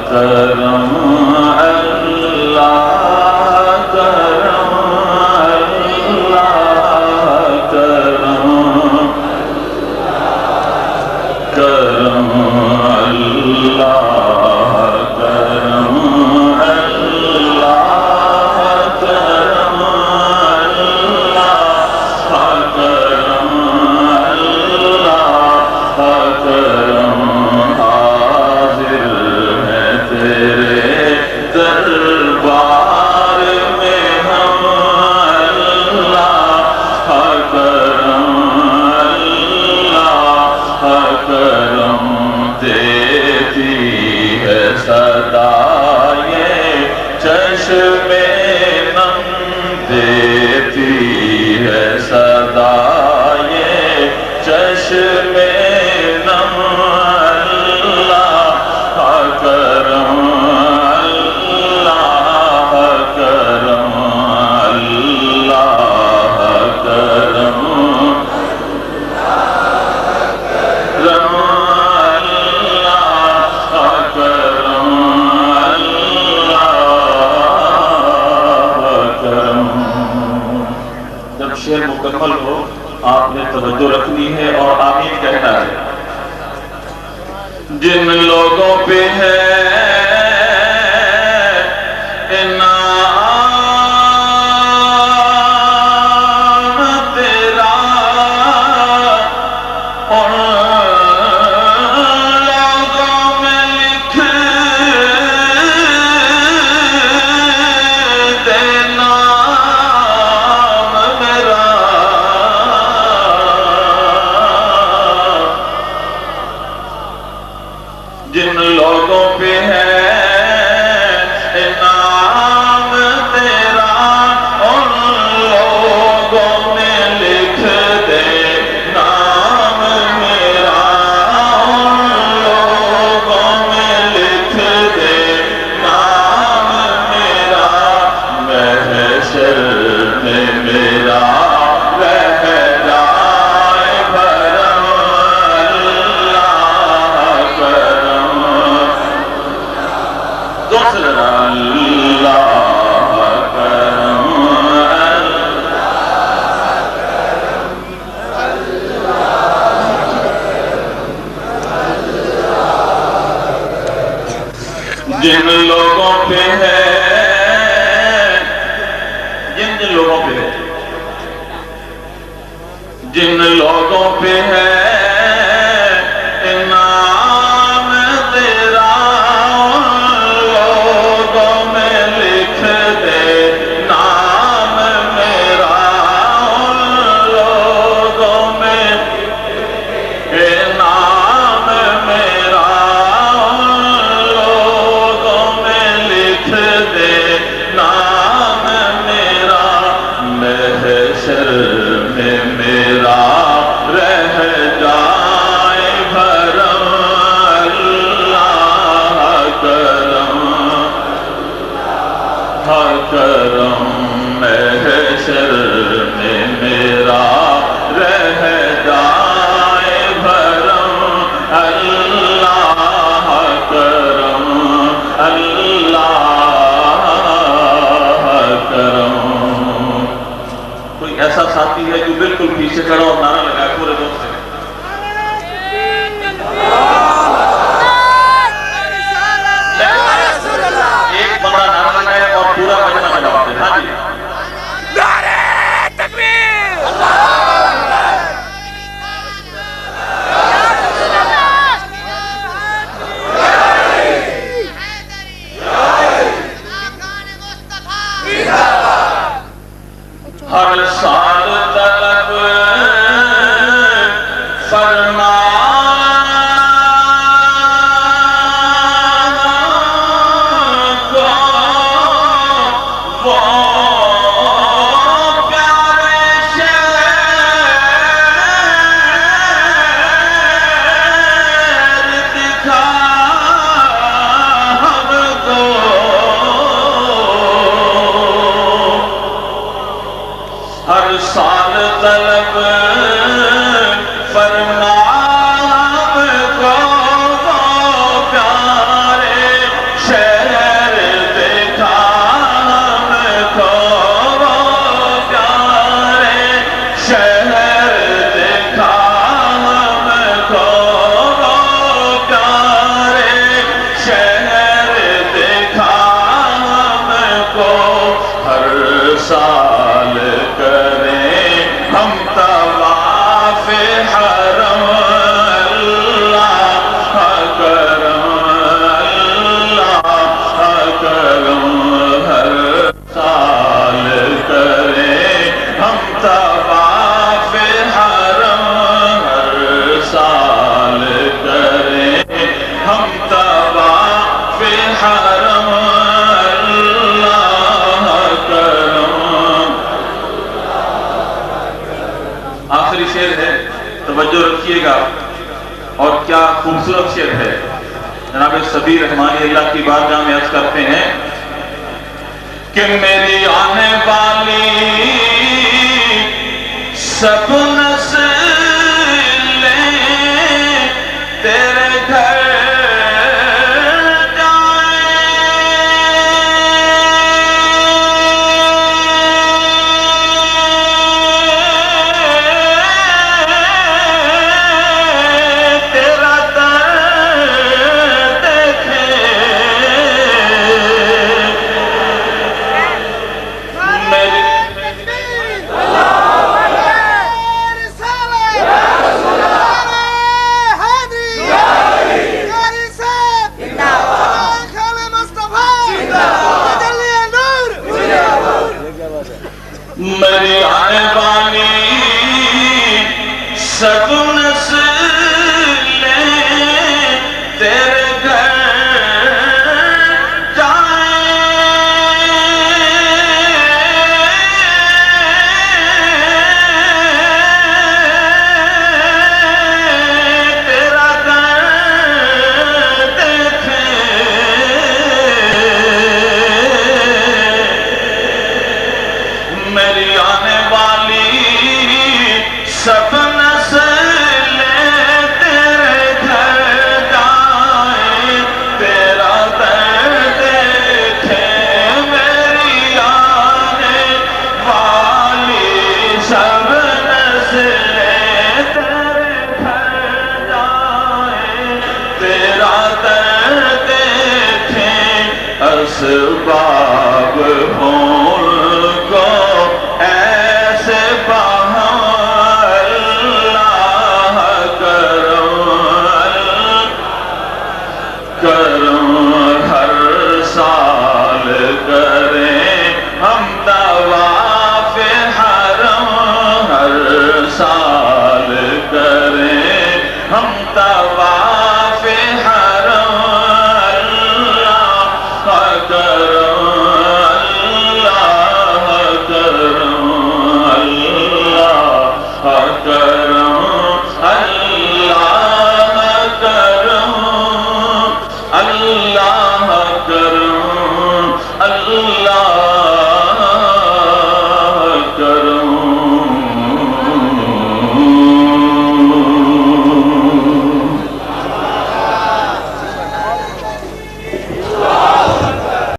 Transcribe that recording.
کرم اللہ کرم اللہ کرم کرم اللہ کرم اللہ کرم اللہ کرم حاضر ہے تیرے دربار میں ہم اللہ کرم اللہ کرم دیتی ہے صدا یہ چشم نم دیتی ہے صدا یہ چشم نم اللہ کرم اللہ کرم اللہ کرم کرم اللہ کرم اللہ کرم۔ جب شعر مکمل ہو آپ نے توجہ رکھنی ہے اور آمین کہنا ہے۔ جن لوگوں پہ ہے انعام تیرا ان لوگوں میں لکھ دینا میرا جن لوگوں پہ ہے انعام تیرا ان لوگوں میں لکھ دے نام میرا ان لوگوں میں لکھ دے نام میرا محشر میں میرا رہ جائے بھرم اللہ کرم دوسرا اللہ کرم جن لوگوں پہ ہے جن لوگوں پہ ہے جن لوگوں پہ ہے انعام تیرا ان لوگوں میں لکھ دے نام میرا ان لوگوں میں نام میرا ان لوگوں میں لکھ دے نام میرا محشر میں میرا رہ جائے بھرم اللہ کرم کرم محشر میں میرا رہ جائے بھرم اللہ کرم اللہ کرم۔ کوئی ایسا ساتھی ہے جو بالکل پیچھے کھڑا اور نعرہ لگائے پورے دور سے؟ ایک بڑا نعرہ لگائے اور پورا بجنا بجاتے ہیں۔ ہاں جی نعرہ تکبیر ہر سال طلب فرما کو وہ پیارے شہر دکھا ہم کو ہر سال طلب فرما کو پیارے خوبصورت شعر ہے. جناب صبی رحمانی اللہ کی بارگاہ میں عرض کرتے ہیں کہ میری آنے والی سب نسلیں تیرے گھر میری آنے والی سب نسلیں تیرے گھر جائیں. تیرا گھر دیکھیں. میری آنے والی سب نسلیں تیرے گھر جائیں. تیرا درد دیکھیں. میری آنے والی سب نسلیں تیرے گھر جائیں. تیرا درد دیکھیں. اسباب ہوں کو ایسے باہم اللہ کرم ہر سال کریں ہم طواف حرم. ہر سال کریں ہم طواف